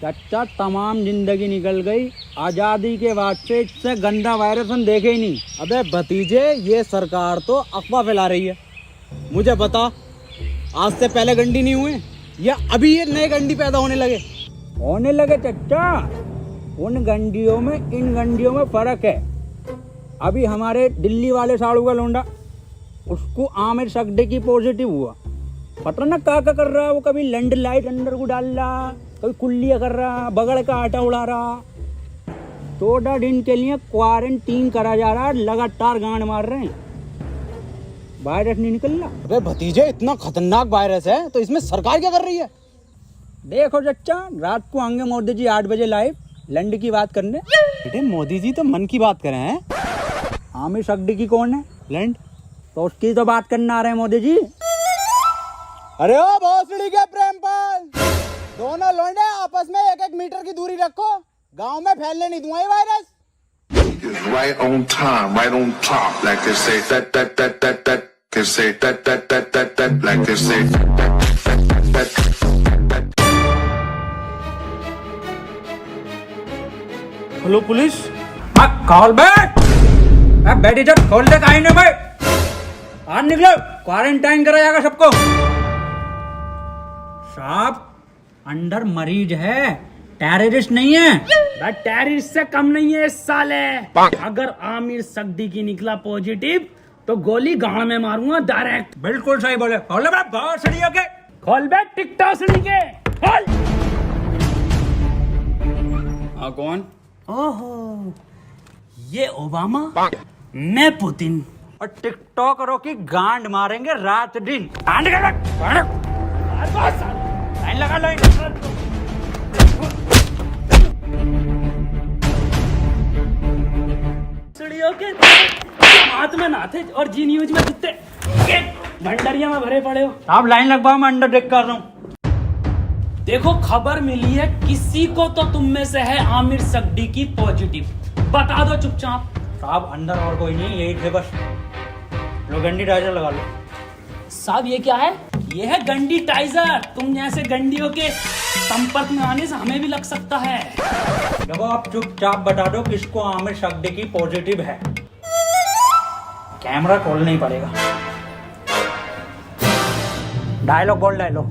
चाचा तमाम जिंदगी निकल गई, आजादी के बाद से इससे गंदा वायरस हम देखे ही नहीं। अबे भतीजे, ये सरकार तो अफवाह फैला रही है। मुझे बता, आज से पहले गंडी नहीं हुए या अभी ये नए गंडी पैदा होने लगे चाचा। उन गंडियों में इन गंडियों में फर्क है। अभी हमारे दिल्ली वाले साड़ू का लोंडा, उसको आमिर सगडी पॉजिटिव हुआ। पता ना क्या कर रहा है वो, कभी लैंड लाइट अंदर को डाल रहा, कभी कुल्लियाँ कर रहा, बगड़ का आटा उड़ा रहा। 14 दिन के लिए क्वारंटीन करा जा रहा है, लगातार गांड मार रहे हैं, वायरस नहीं निकल रहा। अबे भतीजे, इतना खतरनाक वायरस है तो इसमें सरकार क्या कर रही है? देखो चच्चा, रात को आएंगे मोदी जी 8 बजे लाइव लैंड की बात करने। बेटे मोदी जी तो मन की बात करें हैं। आमिर सगडी की कौन है? लैंड तो उसकी तो बात करने आ रहे हैं मोदी जी। अरे ओ भोसड़ी के प्रेमपाल, दोनों लौंडे आपस में 1-1 मीटर की दूरी रखो, गांव में फैलने नहीं दूंगा ये virus. Right on time, right on top, like they say that, they say that, like they say that. Hello police. खोल बैठ, बैठी जब खोल दे काहे नहीं भाई, आज निकलो, क्वारंटाइन करा जाएगा सबको। साहब अंदर मरीज है, टेररिस्ट नहीं है। टेररिस्ट से कम नहीं है इस साले। अगर आमिर सगडी की निकला पॉजिटिव तो गोली गांव में मारूंगा डायरेक्ट। बिल्कुल सही बोले। खोल बे भोसड़ियों के, खोल बे टिकटॉसड़ी के, खोल। हाँ कौन? ओहो, ये ओबामा, मैं पुतिन। और टिकटॉकरों की गांड मारेंगे रात दिन। लाइन लगा, लाइन। के हाथ में ना थे और जी न्यूज में कितने भंडरिया में भरे पड़े हो। आप लाइन लगवाओ, मैं अंडर टेक कर रहा हूँ। देखो खबर मिली है, किसी को तो तुम में से है आमिर सगडी की पॉजिटिव, बता दो चुपचाप। साहब अंदर और कोई नहीं, यही थे बस। लो गंडी टाइजर लगा लो। साहब ये क्या है? ये है गंडी टाइजर। तुम जैसे गंडियों के संपर्क में आने से हमें भी लग सकता है। देखो आप चुपचाप बता दो किसको आमिर सगडी की पॉजिटिव है। कैमरा खोलना ही पड़ेगा। डायलॉग बोल, डायलॉग।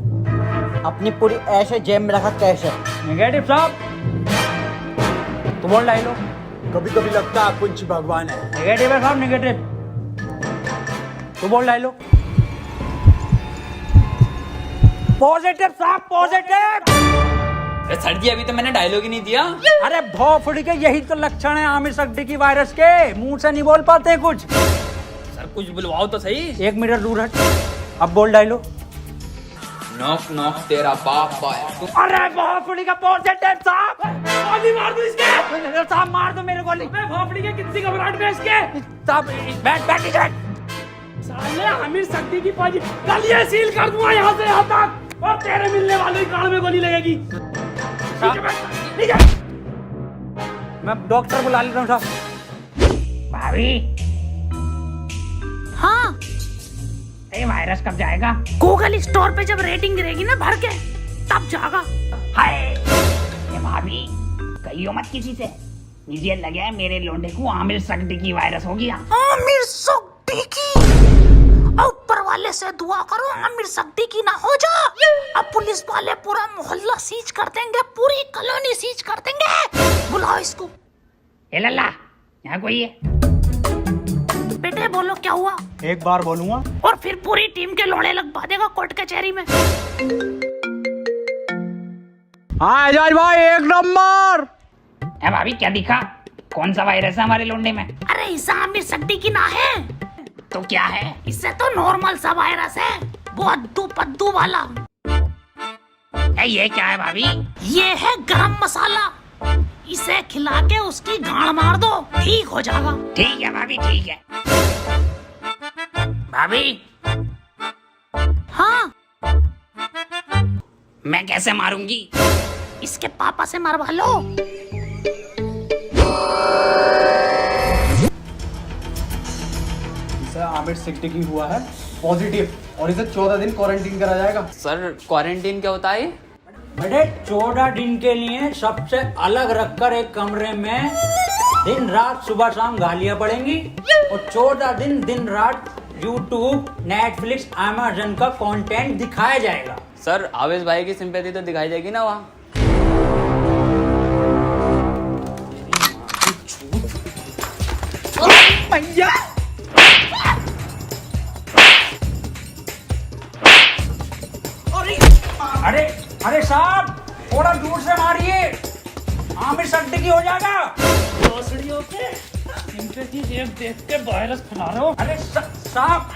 अपनी पूरी ऐसे जेब में रखा कैश है। नेगेटिव साहब, तो बोल डायलॉग। कभी कभी लगता है कुछ भगवान है। नेगेटिव है साहब, नेगेटिव। तो बोल डायलॉग। पॉजिटिव साहब, पॉजिटिव। सर जी अभी तो मैंने डायलॉग ही नहीं दिया। अरे भोफड़ी के यही तो लक्षण है आमिर सगडी की वायरस के, मुंह से नहीं बोल पाते कुछ। सर कुछ बुलवाओ तो सही। 1 मीटर दूर हट, अब बोल डायलॉग। नॉक नॉक तेरा बाप आया। अरे भोफड़ी का पॉजिटिव साहब, गोली मार दो इसके। साहब मार दो मेरे गोली। भोपड़ी के कितनी घबराहट में इसके। साहब बैठ बैठ बैठ। साले आमिर सगडी की पॉजिटिव, कल ये सील कर दूंगा यहाँ से यहाँ तक, और तेरे मिलने वाले कान में गोली लगेगी। मैं डॉक्टर बुला लेता हूँ साहब। भाभी, हाँ, ये वायरस कब जाएगा? गूगल स्टोर पे जब रेटिंग गिरेगी ना भर के, तब जाएगा। हाय ये भाभी, कहियो मत किसी से। मुझे लगा है मेरे लोंडे को आमिर सगडी की वायरस हो गया। आमिर सगडी की, ऊपर वाले से दुआ करो आमिर सगडी की ना हो जा। अब पुलिस वाले पूरा मोहल्ला सीज कर देंगे, पूरी कॉलोनी सीज कर देंगे। बुलाओ इसको। ए लल्ला, यहाँ कोई है? बेटे बोलो क्या हुआ? एक बार बोलूंगा और फिर पूरी टीम के लोड़े लगवा देगा कोर्ट कचहरी में। हाँ एजाज भाई, 1 नंबर। ए भाभी क्या दिखा? कौन सा वायरस है हमारे लोंडे में? अरे इसे आमिर सगडी की ना है तो क्या है? इससे तो नॉर्मल सा वायरस है, वो अद्दू पद्दू वाला। ये क्या है भाभी? ये है गरम मसाला, इसे खिला के उसकी गांड मार दो, ठीक हो जाएगा। ठीक है भाभी, ठीक है। भाभी हाँ, मैं कैसे मारूंगी? इसके पापा से मरवा लो। आमिर सगडी की हुआ है पॉजिटिव और इसे 14 दिन क्वारंटीन करा जाएगा। सर क्वारंटीन क्या होता है? बेटे 14 दिन के लिए सबसे अलग रखकर एक कमरे में दिन रात सुबह शाम गालियां पड़ेंगी और 14 दिन रात YouTube, Netflix, Amazon का कंटेंट दिखाया जाएगा। सर आवेश भाई की सिंपैथी तो दिखाई देगी ना वहाँ। अरे अरे साहब थोड़ा दूर से मारिए, आमिर सिद्दीकी हो जाएगा। भोसड़ियों पे सिंपैथी देख के वायरस फैला रहे हो। अरे साहब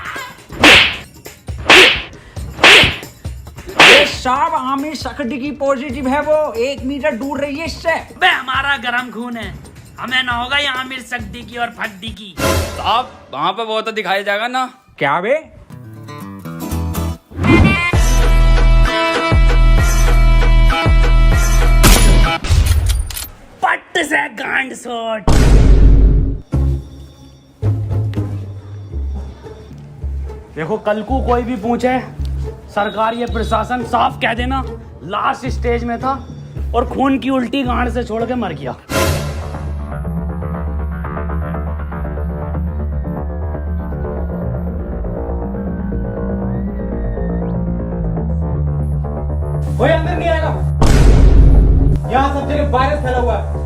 साहब आमिर सिद्दीकी पॉजिटिव है, वो 1 मीटर दूर रहिए इससे। बे हमारा गरम खून है, हमें ना होगा ये आमिर सिद्दीकी और फद्दीकी। साहब वहाँ पे वो तो दिखाया जाएगा ना। क्या बे? पट्ट से गांड शॉट। देखो कल को कोई भी पूछे, सरकार ये प्रशासन साफ कह देना लास्ट स्टेज में था और खून की उल्टी गांड से छोड़ के मर गया। कोई अंदर नहीं आएगा, यहाँ सब जगह वायरस फैला हुआ है।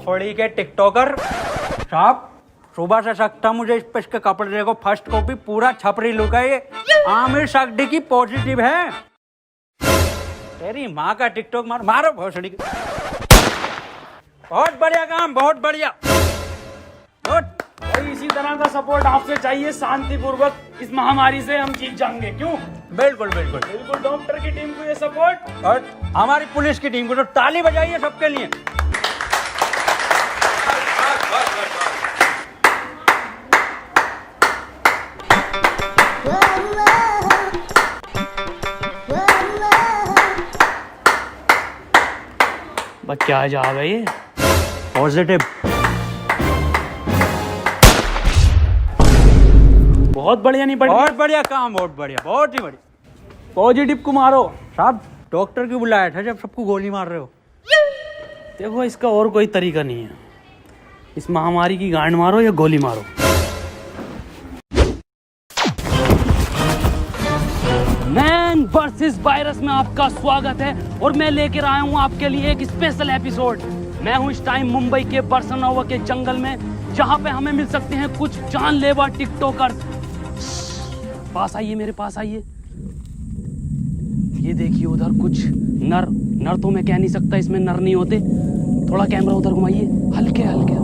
फड़ी के टिकटॉकर साहब, सुबह से सकता मुझे इस पे इसके कपड़े देखो, फर्स्ट कॉपी पूरा छपरी लुक है ये। आमिर सिद्दीकी पॉजिटिव है। तेरी माँ का टिकटॉक मारो भोसड़ी के। बहुत बढ़िया काम, बहुत बढ़िया। और इसी तरह का सपोर्ट आपसे चाहिए, शांतिपूर्वक इस महामारी से हम जीत जाएंगे। क्यों? बिल्कुल बिल्कुल बिल्कुल। डॉक्टर की टीम को ये सपोर्ट और हमारी पुलिस की टीम को तो ताली बजाइए सबके लिए। क्या जा रहा है ये? पॉजिटिव। बहुत बढ़िया। नहीं बढ़िया? बहुत बढ़िया काम, बहुत बढ़िया, बहुत ही बढ़िया। पॉजिटिव को मारो। साहब डॉक्टर क्यों बुलाया था जब सबको गोली मार रहे हो? देखो इसका और कोई तरीका नहीं है, इस महामारी की गांड मारो या गोली मारो। मैन वर्सेस वायरस में आपका स्वागत है और मैं लेकर आया हूं आपके लिए एक स्पेशल एपिसोड। मैं हूं इस टाइम मुंबई के बरसनोवा के जंगल में, जहां पे हमें मिल सकते हैं कुछ जानलेवा टिकटॉकर। पास आइए, मेरे पास आइए। ये देखिए उधर कुछ नर तो मैं कह नहीं सकता, इसमें नर नहीं होते। थोड़ा कैमरा उधर घुमाइए, हल्के हल्के।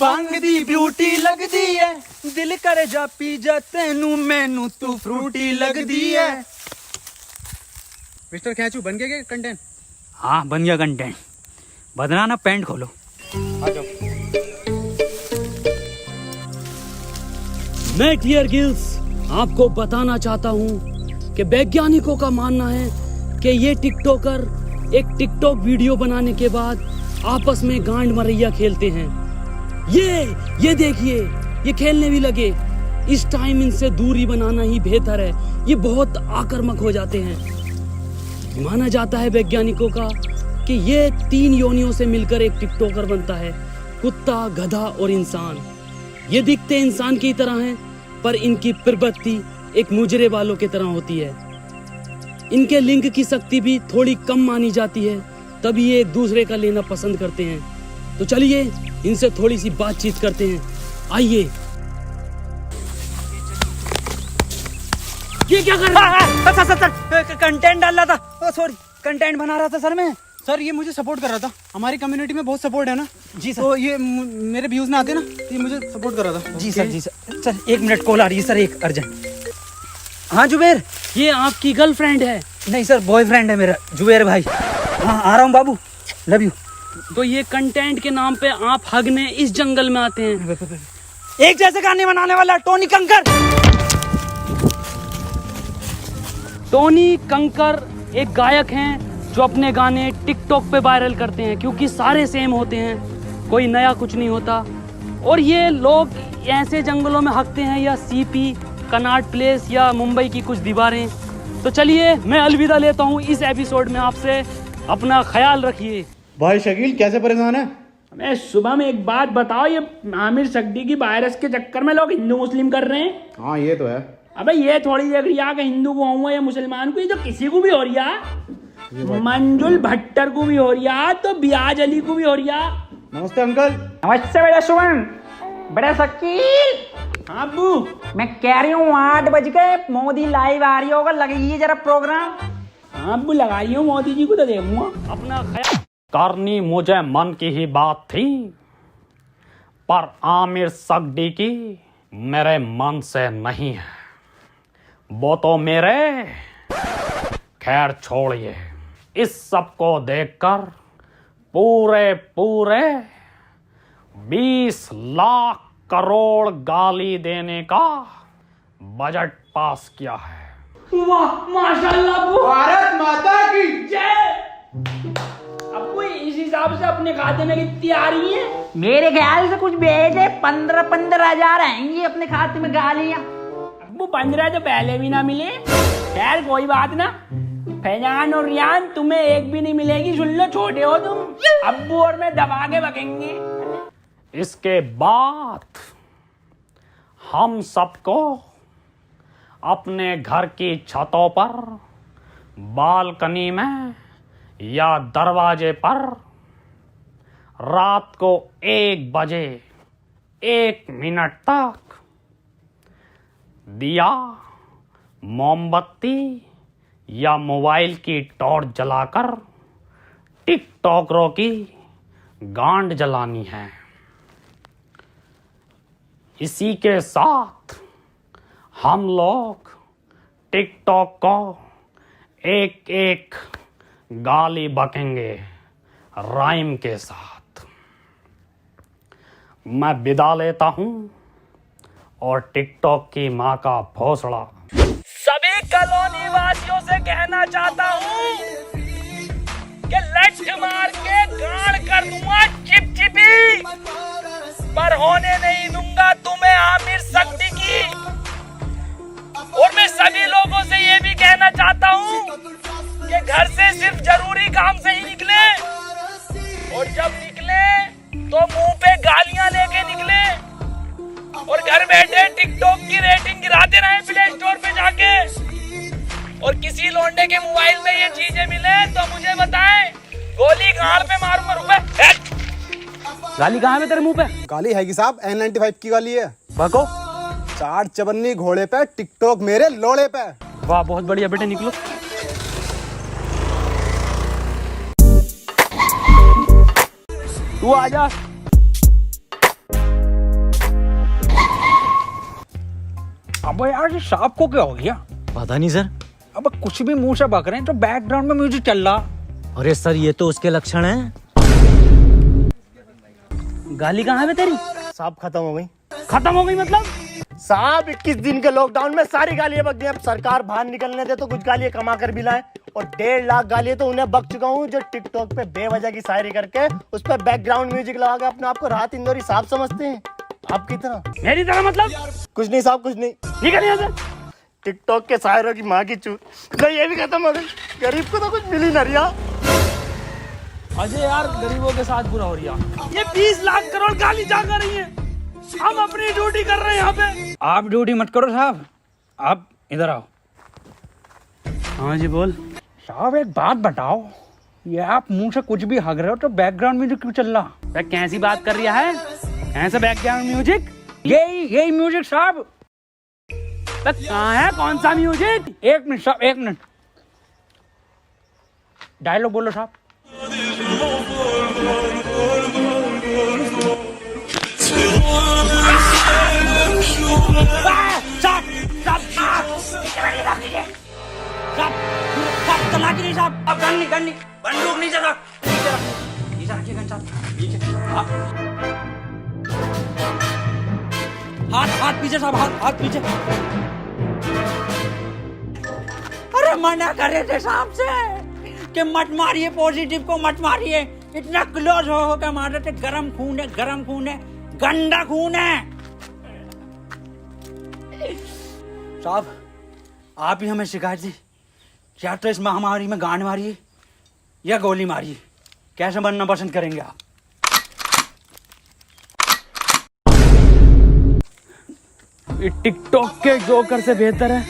भांग दी ब्यूटी लगदी है, दिल करे जा पी जा तेनू मैनू तू फ्रूटी लगदी है। मिस्टर खैचू बन गया क्या कंटेंट? हाँ बन गया कंटेंट। बदना ना, पैंट खोलो। आ जाओ। मैं डियर गिल्स आपको बताना चाहता हूं कि वैज्ञानिकों का मानना है कि ये टिकटॉकर एक टिकटॉक वीडियो बनाने के बाद आपस में गांड मरैया खेलते हैं। ये देखिए, ये खेलने भी लगे। इस टाइम इनसे दूरी बनाना ही बेहतर है, ये बहुत आक्रामक हो जाते हैं। माना जाता है वैज्ञानिकों का कि ये 3 योनियों से मिलकर एक टिकटॉकर बनता है, कुत्ता, गधा और इंसान। ये दिखते इंसान की तरह हैं, पर इनकी प्रवृत्ति एक मुजरे वालों की तरह होती है। इनके लिंग की शक्ति भी थोड़ी कम मानी जाती है, तभी ये एक दूसरे का लेना पसंद करते हैं। तो चलिए इनसे थोड़ी सी बातचीत करते हैं, आइए। ये क्या कर रहा है? सर कंटेंट डाल रहा था, सॉरी कंटेंट बना रहा था सर मैं। सर ये मुझे सपोर्ट कर रहा था, हमारी कम्युनिटी में बहुत सपोर्ट है ना जी सर। तो ये मेरे व्यूज में आते ना, तो ये मुझे सपोर्ट कर रहा था। जी सर, जी सर। सर 1 मिनट कॉल आ रही है सर, एक अर्जेंट। हाँ जुबेर। ये आपकी गर्लफ्रेंड है? नहीं सर, बॉयफ्रेंड है मेरा, जुबेर भाई। हाँ आ रहा हूँ बाबू, लव यू। तो ये कंटेंट के नाम पे आप हगने इस जंगल में आते हैं? एक जैसे गाने बनाने वाला टोनी कंकर। टोनी कंकर एक गायक हैं जो अपने गाने टिकटॉक पे वायरल करते हैं, क्योंकि सारे सेम होते हैं, कोई नया कुछ नहीं होता। और ये लोग ऐसे जंगलों में हकते हैं, या सीपी, कनाट प्लेस या मुंबई की कुछ दीवारें। तो चलिए मैं अलविदा लेता हूँ इस एपिसोड में आपसे। अपना ख्याल रखिए। भाई शकील कैसे परेशान है? मैं सुबह में एक बात बताओ, ये आमिर सक्दी की वायरस के चक्कर में लोग हिंदू मुस्लिम कर रहे हैं। हाँ ये तो है। अबे ये थोड़ी देख रही है कि हिंदू को हुआ या मुसलमान को, ये जो किसी को भी हो रही है, मंजुल भट्टर को भी हो रही है, तो बियाज अली को भी हो रही है। नमस्ते अंकल। नमस्ते बेटा सुमन, बड़ा शकील। हाँ अब्बू, मैं कह रही हूँ 8 बज गए, मोदी लाइव आ रही होगा, लगाइए जरा प्रोग्राम। हाँ अब्बू लगाई हूँ, मोदी जी को तो देखूंगा। अपना ख्याल करनी मुझे मन की ही बात थी, पर आमिर सक्दी की मेरे मन से नहीं है। वो तो मेरे, खैर छोड़िए। इस सब को देखकर पूरे 20 लाख करोड़ गाली देने का बजट पास किया है। वाह माशाल्लाह अब्बू, भारत माता की जय। अब्बू इस हिसाब से अपने खाते में कितनी आ रही है? मेरे ख्याल से कुछ भेजे 15 हजार आएंगी अपने खाते में गालियां। अब्बू 15 तो पहले भी ना मिले। खैर कोई बात ना, फैजान और रियान तुम्हें एक भी नहीं मिलेगी, सुन लो, छोटे हो तुम। अब्बू और मैं दबा के बकेंगे। इसके बाद हम सबको अपने घर की छतों पर, बालकनी में या दरवाजे पर रात को 1 बजे 1 मिनट तक दिया, मोमबत्ती या मोबाइल की टॉर्च जलाकर टिकटॉकरों की गांड जलानी है। इसी के साथ हम लोग टिकटॉक को एक गाली बकेंगे राइम के साथ। मैं विदा लेता हूं और टिकटॉक की मां का भोसड़ा सभी कॉलोनी वासियों से कहना चाहता हूं कि लठ मार के गाड़ कर दूंगा चिपचिपी, पर होने नहीं दूंगा तुम्हें आमिर सक्दी की। और मैं सभी लोगों से ये भी कहना चाहता हूँ कि घर से सिर्फ जरूरी काम से ही निकले, और जब निकले तो मुंह पे गालियां लेके निकले, और घर बैठे टिकटॉक की रेटिंग गिराते रहे प्ले स्टोर पे जाके। और किसी लौंडे के मोबाइल में ये चीजें मिले तो मुझे बताएं, गोली गाल पे मारूंगा। रुपए गाली कहाँ है तेरे मुंह पे? गाली है कि साहब N95 की गाली है। बको 4 चवन्नी घोड़े पे, टिकटॉक मेरे लोड़े पे। वाह बहुत बढ़िया बेटे, निकलो। तू आजा। अब यार ये सांप को क्या हो गया? पता नहीं सर। अब कुछ भी मुंह से बक रहे हैं, तो बैकग्राउंड में म्यूजिक चल रहा। अरे सर ये तो उसके लक्षण हैं। गाली कहाँ है तेरी? सांप खत्म हो गई। खत्म हो गई मतलब? साहब 21 दिन के लॉकडाउन में सारी गालियां बक गई। अब सरकार बाहर निकलने दे तो कुछ गालियां कमा कर भी लाए, और 1.5 लाख गालियां तो उन्हें बक चुका हूँ जो टिकटॉक पे बेवजह की शायरी करके उस पर बैकग्राउंड म्यूजिक लगा के अपने आप को राहत इंदौरी साहब समझते हैं। आपकी तरह? मेरी तरह मतलब? कुछ नहीं साहब, कुछ नहीं। निकल यहाँ से। टिकटॉक के शायरों की माँ की चूत। नहीं ये भी खत्म हो गई। गरीब को तो कुछ मिली ना रिया। अजय यार गरीबों के साथ बुरा हो रही है। ये 20 लाख करोड़ गाली जा कर रही है, हम अपनी ड्यूटी कर रहे हैं यहाँ पे। आप ड्यूटी मत करो साहब, आप इधर आओ। हाँ जी बोल। साहब एक बात बताओ, ये आप मुंह से कुछ भी हग रहे हो तो बैकग्राउंड म्यूजिक क्यों चल रहा? वह कैसी बात कर रहा है? ऐसा बैकग्राउंड म्यूजिक? यही म्यूजिक साहब। कहाँ है, कौन सा म्यूजिक? एक मिनट साहब, एक मिनट। डायलॉग बोलो साहब। अब गन नहीं बंदूक नीचे रख, नीचे रखिए गन साहब, नीचे। हाथ पीछे साहब, हाथ पीछे। अरे मना कर रहे थे साहब से कि मत मारिए, पॉजिटिव को मत मारिए। इतना क्लोज हो के मार रहे थे। गरम खून है, गरम खून है, गंदा खून है। साहब आप ही हमें शिकायत दी, या तो इस महामारी में गांड मारिए या गोली मारिए, कैसे बनना पसंद करेंगे आप? टिकटॉक के जोकर से बेहतर है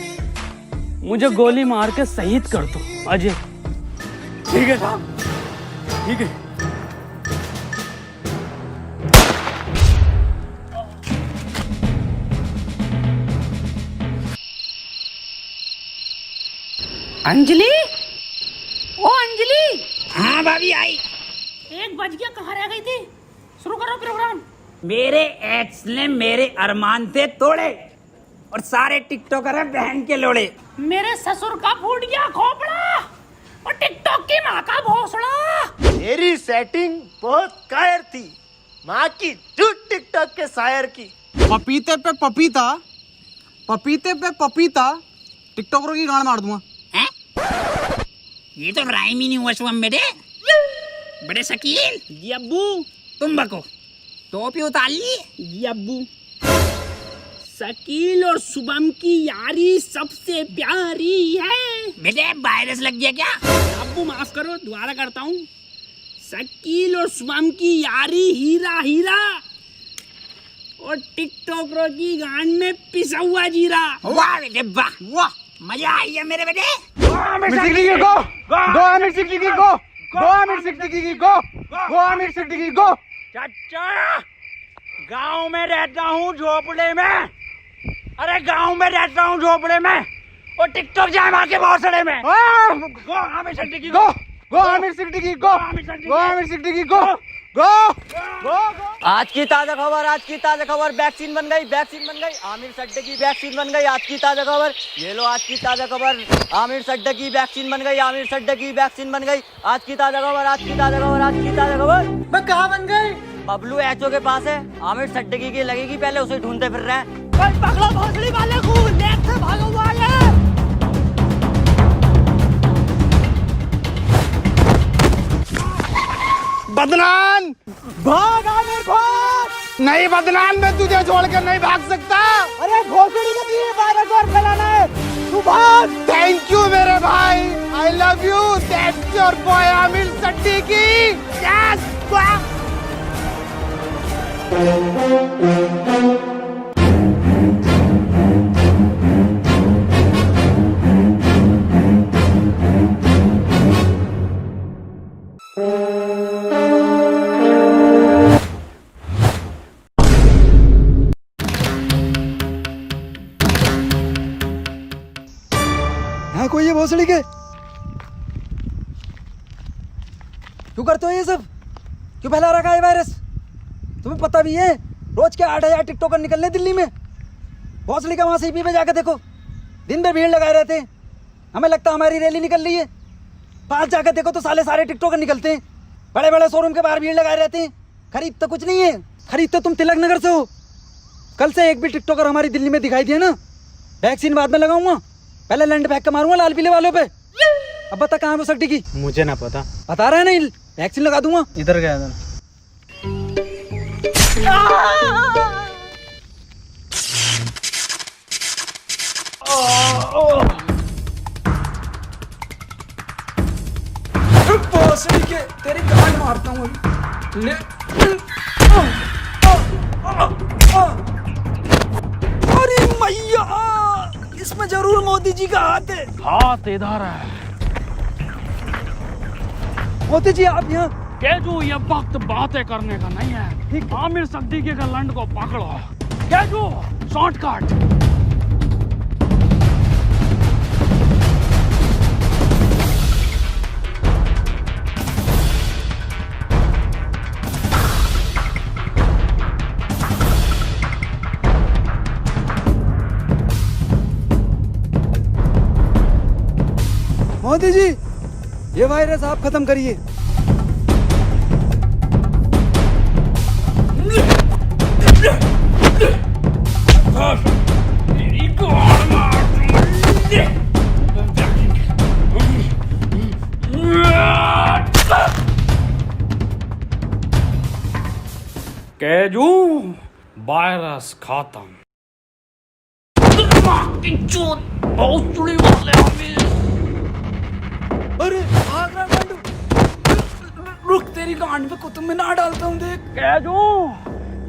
मुझे गोली मार के शहीद कर दो अजय। ठीक है साहब, ठीक है। अंजलि, ओ अंजलि। हाँ भाभी आई। 1 बज गया, कहाँ रह गई थी? शुरू करो प्रोग्राम। मेरे एक्स ने मेरे अरमान थे तोड़े और सारे टिकटॉकर हैं बहन के लोड़े। मेरे ससुर का फूट गया खोपड़ा और टिकटॉक की माँ का भोसड़ा। मेरी सेटिंग बहुत कायर थी, माँ की झूठ टिकटॉक के शायर की। पपीते पे पपीता, पपीते पे पपीता, टिकटॉकरों की गांड मार दूंगा। हैं? ये तो राइम ही नहीं हुआ शुभम मेरे। बड़े शकील। जी अब्बू। तुम बको, टोपी उतार ली। जी अब्बू। शकील और शुभम की यारी सबसे प्यारी है। बेटे वायरस लग गया क्या? अब्बू माफ करो, दोबारा करता हूँ। शकील और शुभम की यारी हीरा हीरा और टिकटॉकरों की गांड में पिसा हुआ जीरा। वाह बेटे वाह, वाह मजा आई है मेरे बेटे। चाचा गांव में रहता हूँ झोपड़े में, अरे गांव में रहता हूँ झोपड़े में और टिकटॉक जाए मार के भौसड़े में। गो आमिर सिद्दीकी गो, गो आमिर सिद्दीकी गो, गो आमिर सिद्दीकी गो, गो गो। आज की ताजा खबर, आज की ताजा खबर, वैक्सीन बन गई, वैक्सीन बन गई, आमिर सड्डे की वैक्सीन बन गई। आज की ताजा खबर, ये लो आज की ताजा खबर, आमिर सड्डे की वैक्सीन बन गई, आमिर सड्डे की वैक्सीन बन गई। आज की ताजा खबर, आज की ताजा खबर, आज की ताजा खबर। मैं कहाँ बन गई? बबलू एचओ के पास है, आमिर सड्डगी की लगेगी, पहले उसे ढूंढते फिर रहे हैं। कोई पकड़ो भोसड़ी वाले को, लेट से भागा हुआ है। बदनाम भाग, आमिर भाग। नहीं बदनाम, मैं तुझे छोड़कर नहीं भाग सकता। अरे भोसड़ी लगी है, वायरस और फैलाना है, तू भाग। थैंक यू मेरे भाई, I love you, that's your boy Aamir Siddiqui. Yes है कोई ये भोसड़ी के? क्यों करते हो ये सब? क्यों फैला रखा है वायरस? तुम्हें पता भी है रोज के 8,000 टिकटॉकर निकलने दिल्ली में। भोसड़ी का वहां सीपी पे जाकर देखो, दिन भर भीड़ लगाए रहते हैं। हमें लगता है हमारी रैली निकल रही है। पास जाकर देखो तो सारे टिकटॉकर निकलते हैं। बड़े बड़े शोरूम के बाहर भीड़ लगाए रहते हैं। खरीद तो कुछ नहीं है, खरीद तो तुम तिलक नगर से हो। कल से एक भी टिकटॉकर हमारी दिल्ली में दिखाई दिया ना, वैक्सीन बाद में लगाऊंगा, पहले लैंड फेंक के मारूंगा लाल पीले वालों पे। अब बता कहाँ है वो सट्टी की? मुझे ना पता। बता रहा है नहीं, वैक्सीन लगा दूंगा। इधर गया था। भोसड़ी के तेरी गांड मारता हूँ ले। अरे मैया, इसमें जरूर मोदी जी का हाथ है। हाथ इधर है। मोदी जी आप यहाँ। केजू, ये वक्त बातें करने का नहीं है। आमिर सिद्दीकी के लंड को पकड़ो। केजू, शॉर्टकट। मोदी जी, ये वायरस आप खत्म करिए। केजू, वायरस खत्म। बहुत चुड़ी वाले अरे भाग रहा गांडू। रुक, तेरी गांड पे कुतुब मीनार डालता हूँ देख। केजू,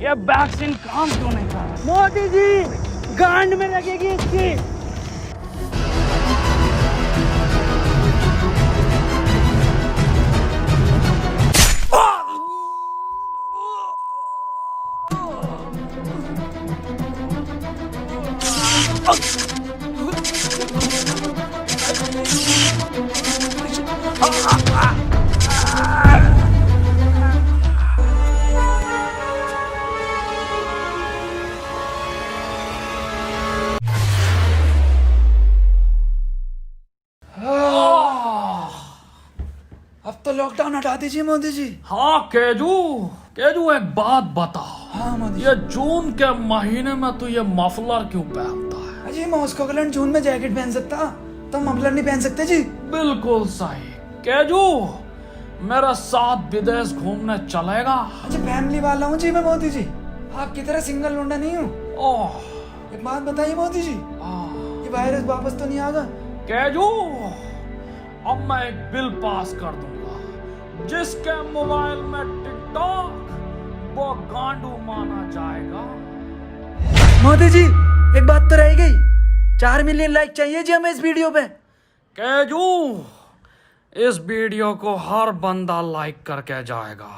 ये वैक्सीन काम क्यों नहीं कर रहा? मोदी जी, गांड में लगेगी इसकी। अब तो लॉकडाउन हटा दीजिए मोदी जी। हाँ केजू, केजू एक बात बता। हाँ मोदी जी। ये जून के महीने में तू ये मफलर क्यों पहनता है? अजी मॉस्को का जून में जैकेट पहन सकता, तो मफलर नहीं पहन सकते जी। बिल्कुल सही। केजू, मेरे साथ विदेश घूमने चलेगा? अच्छा, फैमिली वाला हूँ जी मैं मोदी जी, आपकी तरह सिंगल लौंडा नहीं हूँ। ओह, एक बात बताइए मोदी जी, ये वायरस वापस तो नहीं आगा? केजू, अब मैं एक बिल पास कर दूंगा, जिसके मोबाइल में टिकटॉक वो गांडू माना जाएगा। मोदी जी, एक बात तो रह गई, 4 मिलियन लाइक चाहिए जी हमें इस वीडियो पे। केजू, इस वीडियो को हर बंदा लाइक करके जाएगा।